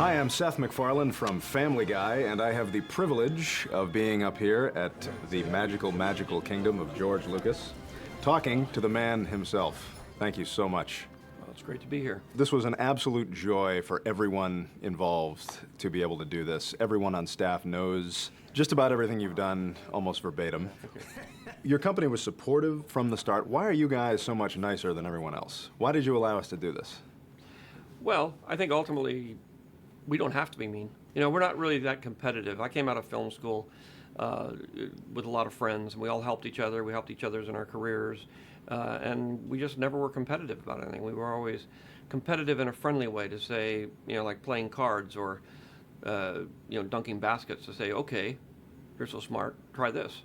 Hi, I'm Seth MacFarlane from Family Guy, and I have the privilege of being up here at the magical kingdom of George Lucas, talking to the man himself. Thank you so much. Well, it's great to be here. This was an absolute joy for everyone involved to be able to do this. Everyone on staff knows just about everything you've done, almost verbatim. Your company was supportive from the start. Why are you guys so much nicer than everyone else? Why did you allow us to do this? Well, I think ultimately we don't have to be mean. You know, we're not really that competitive. I came out of film school with a lot of friends, and we all helped each other. We helped each other in our careers, and we just never were competitive about anything. We were always competitive in a friendly way to say, you know, like playing cards or, you know, dunking baskets to say, okay, you're so smart, try this,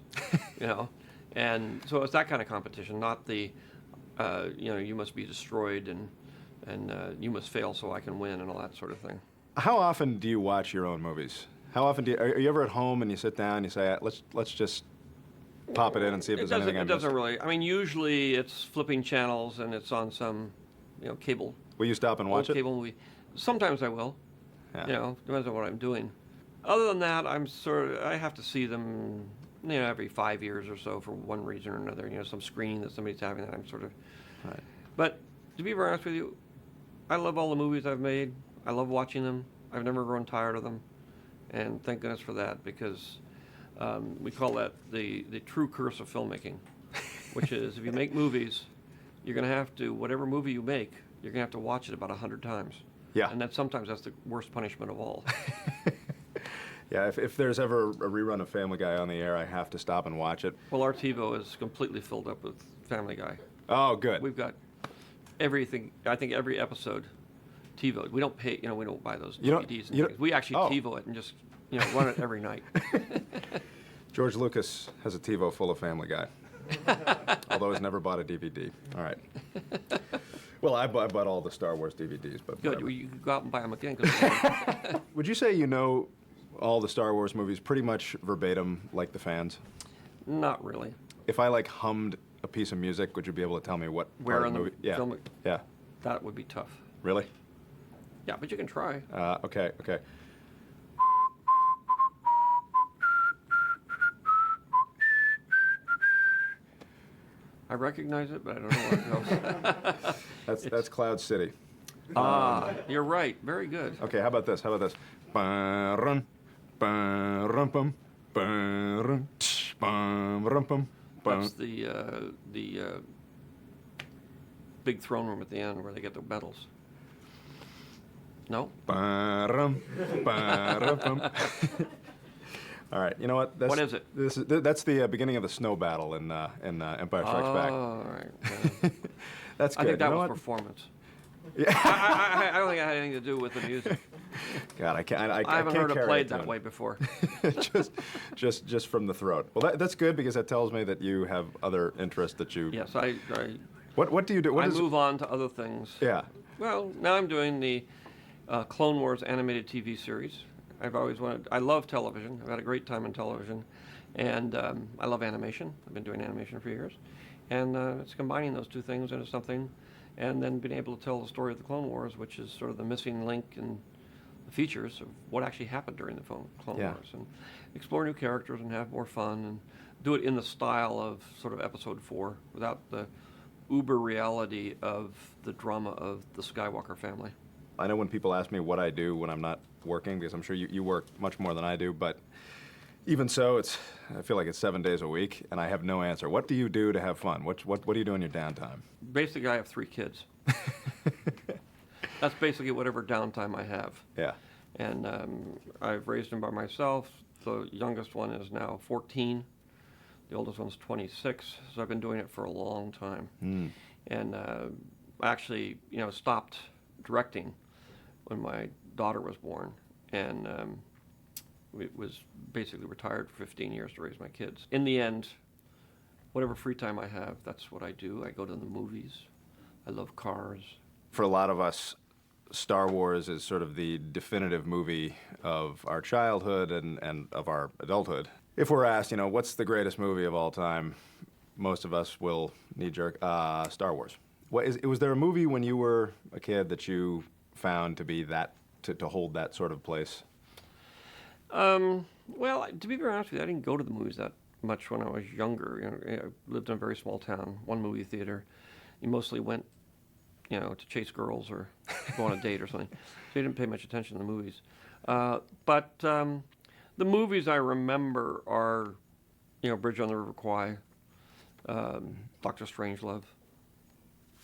you know. And so it's that kind of competition, not the, you know, you must be destroyed and you must fail so I can win and all that sort of thing. How often do you watch your own movies? How often are you ever at home and you sit down and you say, let's just pop it in and see if there's anything I missed? It doesn't really. I mean, usually it's flipping channels and it's on some, you know, cable. Will you stop and watch it? Cable movie. Sometimes I will. Yeah. You know, depends on what I'm doing. Other than that, I have to see them, you know, every 5 years or so for one reason or another. You know, some screening that somebody's having that I'm sort of. Right. But to be very honest with you, I love all the movies I've made. I love watching them. I've never grown tired of them, and thank goodness for that, because we call that the true curse of filmmaking, which is if you make movies, you're going to have to, whatever movie you make, you're going to have to watch it about 100 times. Yeah. And sometimes that's the worst punishment of all. Yeah, if there's ever a rerun of Family Guy on the air, I have to stop and watch it. Well, our TiVo is completely filled up with Family Guy. Oh, good. We've got everything, I think every episode TiVo. We don't pay, you know, we don't buy those DVDs and things. We actually TiVo it and just, you know, run it every night. George Lucas has a TiVo full of Family Guy, although he's never bought a DVD. All right. Well, I bought all the Star Wars DVDs, but good. whatever. You could go out and buy them again. Would you say you know all the Star Wars movies pretty much verbatim, like the fans? Not really. If I like hummed a piece of music, would you be able to tell me what Where part in of the movie? Yeah. film? Yeah. That would be tough. Really? Yeah, but you can try. Okay. I recognize it, but I don't know where it goes. That's Cloud City. You're right. Very good. Okay, how about this? Ba-run, ba-rum-pum, ba-rum, tsh, ba-rum-pum, ba-rum. That's the big throne room at the end where they get the medals. No? Ba-rum, ba-rum-pum. All right, you know what? What is it? That's the beginning of the snow battle in Empire Strikes Back. Oh, all right. Yeah. That's good. I think that You know was what? performance. Yeah. I don't think it had anything to do with the music. God, I I haven't heard it played that way before. just from the throat. Well, that's good because that tells me that you have other interests that you. Yes, What do you do? I move on to other things. Yeah. Well, now I'm doing the Clone Wars animated TV series. I've always wanted. I love television. I've had a great time in television, and I love animation. I've been doing animation for years, and it's combining those two things into something, and then being able to tell the story of the Clone Wars, which is sort of the missing link in the features of what actually happened during the Clone Wars, and explore new characters and have more fun, and do it in the style of sort of Episode 4, without the uber reality of the drama of the Skywalker family. I know when people ask me what I do when I'm not working, because I'm sure you work much more than I do, but even so, I feel like it's 7 days a week, and I have no answer. What do you do to have fun? What do you do in your downtime? Basically, I have 3 kids. That's basically whatever downtime I have. Yeah. And I've raised them by myself. The youngest one is now 14. The oldest one's 26. So I've been doing it for a long time. Mm. And I actually, you know, stopped directing when my daughter was born, and was basically retired for 15 years to raise my kids. In the end, whatever free time I have, that's what I do. I go to the movies. I love cars. For a lot of us, Star Wars is sort of the definitive movie of our childhood and of our adulthood. If we're asked, you know, what's the greatest movie of all time, most of us will knee-jerk, Star Wars. Was there a movie when you were a kid that you found to be that to hold that sort of place? Well, to be very honest with you, I didn't go to the movies that much when I was younger. I lived in a very small town, one movie theater. You mostly went, to chase girls or go on a date or something. So you didn't pay much attention to the movies. But the movies I remember are, Bridge on the River Kwai, Doctor Strangelove.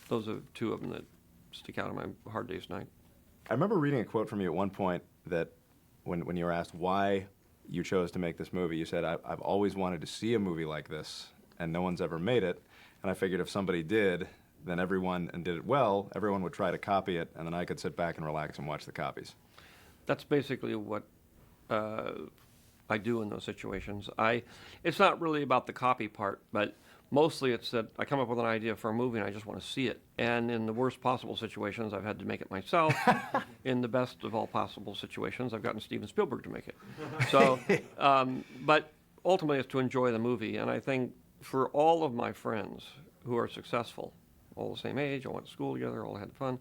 Those are two of them that stick out on my Hard Day's Night. I remember reading a quote from you at one point that when you were asked why you chose to make this movie, you said, I've always wanted to see a movie like this, and no one's ever made it. And I figured if somebody did, then and did it well, everyone would try to copy it, and then I could sit back and relax and watch the copies. That's basically what I do in those situations. It's not really about the copy part, but mostly it's that I come up with an idea for a movie and I just want to see it. And in the worst possible situations, I've had to make it myself. In the best of all possible situations, I've gotten Steven Spielberg to make it. So, but ultimately it's to enjoy the movie. And I think for all of my friends who are successful, all the same age, all went to school together, all had fun,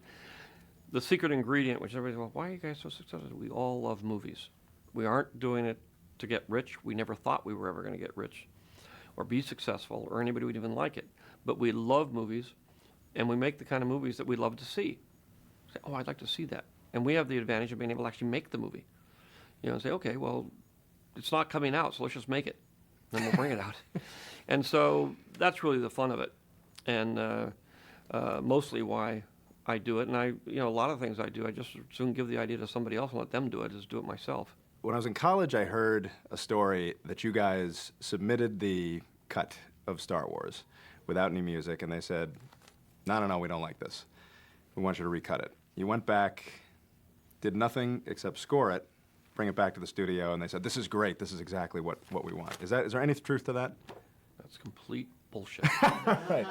the secret ingredient, which everybody's, well, why are you guys so successful? We all love movies. We aren't doing it to get rich. We never thought we were ever going to get rich or be successful, or anybody would even like it. But we love movies, and we make the kind of movies that we love to see. Say, oh, I'd like to see that. And we have the advantage of being able to actually make the movie. Say, okay, well, it's not coming out, so let's just make it. Then we'll bring it out. And so that's really the fun of it, and mostly why I do it. And a lot of things I do, I just soon give the idea to somebody else and let them do it, as do it myself. When I was in college, I heard a story that you guys submitted the cut of Star Wars without any music, and they said, no, we don't like this. We want you to recut it. You went back, did nothing except score it, bring it back to the studio, and they said, this is great. This is exactly what we want. Is there any truth to that? That's complete bullshit. All right.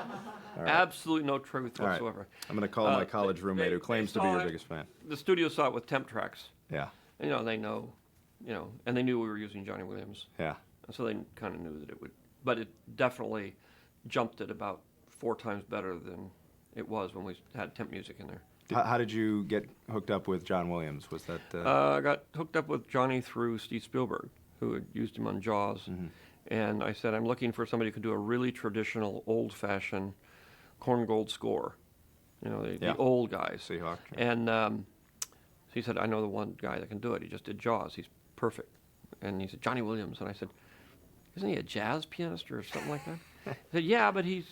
Absolutely no truth All right. whatsoever. I'm going to call my college roommate who claims to be your biggest fan. The studio saw it with temp tracks. Yeah. And, they know, and they knew we were using Johnny Williams. Yeah. And so they kind of knew that it would, but it definitely jumped it about 4 times better than it was when we had temp music in there. How did you get hooked up with John Williams? Was that? I got hooked up with Johnny through Steve Spielberg, who had used him on Jaws. Mm-hmm. And I said, I'm looking for somebody who could do a really traditional, old-fashioned Korngold score. The old guys. Seahawk. And so he said, I know the one guy that can do it. He just did Jaws. He's perfect. And he said, Johnny Williams. And I said, isn't he a jazz pianist or something like that? He said, yeah, but he's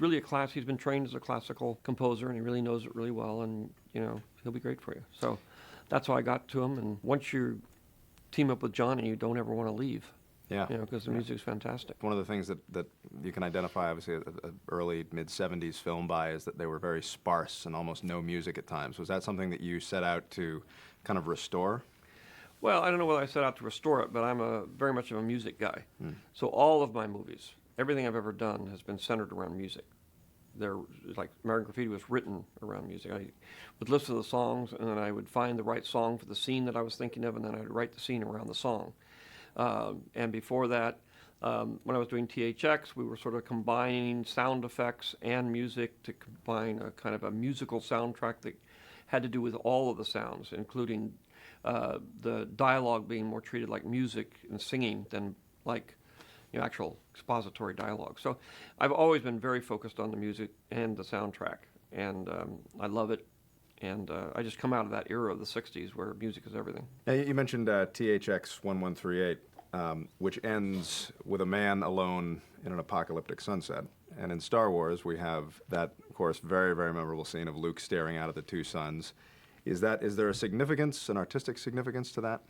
really he's been trained as a classical composer, and he really knows it really well, and, he'll be great for you. So that's how I got to him. And once you team up with Johnny, you don't ever want to leave. Yeah. Because the music's fantastic. One of the things that you can identify, obviously, early, mid-'70s film by is that they were very sparse and almost no music at times. Was that something that you set out to kind of restore? Well, I don't know whether I set out to restore it, but I'm very much of a music guy. So all of my movies, everything I've ever done has been centered around music. Like American Graffiti was written around music. I would listen to the songs, and then I would find the right song for the scene that I was thinking of, and then I'd write the scene around the song. And before that, when I was doing THX, we were sort of combining sound effects and music to combine a kind of a musical soundtrack that had to do with all of the sounds, including the dialogue being more treated like music and singing than like actual expository dialogue. So I've always been very focused on the music and the soundtrack, and I love it. And I just come out of that era of the 60s where music is everything. Now, you mentioned THX 1138, which ends with a man alone in an apocalyptic sunset. And in Star Wars, we have that, of course, very, very memorable scene of Luke staring out at the 2 suns. Is there a significance, an artistic significance to that?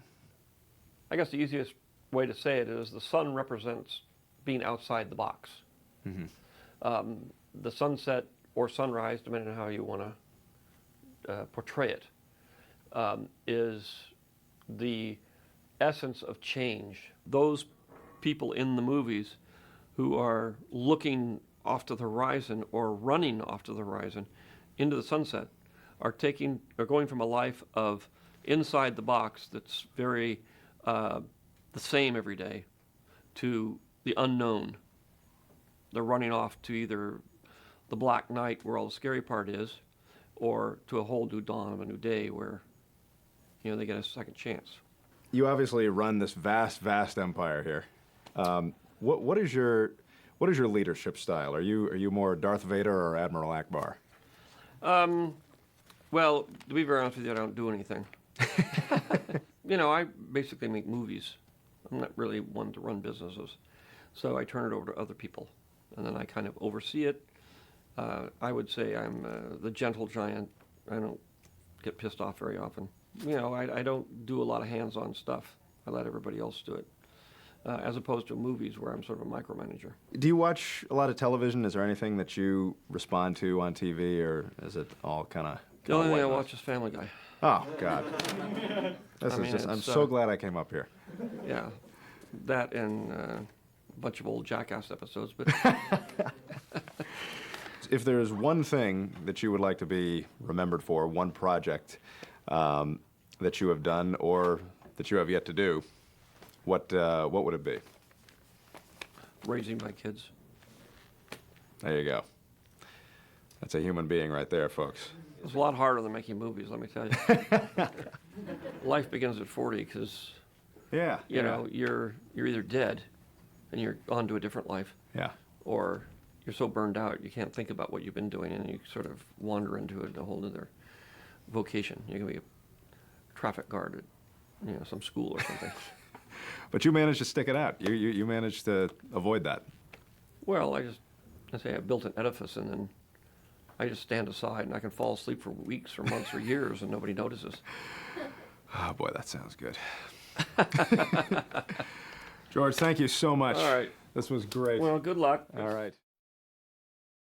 I guess the easiest way to say it is the sun represents being outside the box. Mm-hmm. The sunset or sunrise, depending on how you want to portray it, is the essence of change. Those people in the movies who are looking off to the horizon or running off to the horizon into the sunset are going from a life of inside the box that's very the same every day to the unknown. They're running off to either the black night where all the scary part is, or to a whole new dawn of a new day where they get a second chance. You obviously run this vast empire here. What is your leadership style? Are you more Darth Vader or Admiral Akbar? Well, to be very honest with you, I don't do anything. I basically make movies. I'm not really one to run businesses. So I turn it over to other people, and then I kind of oversee it. I would say I'm the gentle giant. I don't get pissed off very often. I don't do a lot of hands-on stuff. I let everybody else do it, as opposed to movies where I'm sort of a micromanager. Do you watch a lot of television? Is there anything that you respond to on TV, or is it all kind of... The only thing I watch is Family Guy. Oh, God. I'm so glad I came up here. Yeah, that and a bunch of old Jackass episodes. But if there's one thing that you would like to be remembered for, one project that you have done or that you have yet to do, what would it be? raising my kids. There you go. That's a human being right there, folks. It's a lot harder than making movies, let me tell you. Life begins at 40 because, Yeah. you're either dead and you're on to a different life, Yeah. or you're so burned out you can't think about what you've been doing and you sort of wander into a whole other vocation. You're going to be a traffic guard at some school or something. But you managed to stick it out. You managed to avoid that. Well, I say I built an edifice and then I just stand aside and I can fall asleep for weeks or months or years and nobody notices. Oh, boy, that sounds good. George, thank you so much. All right. This was great. Well, good luck. All right.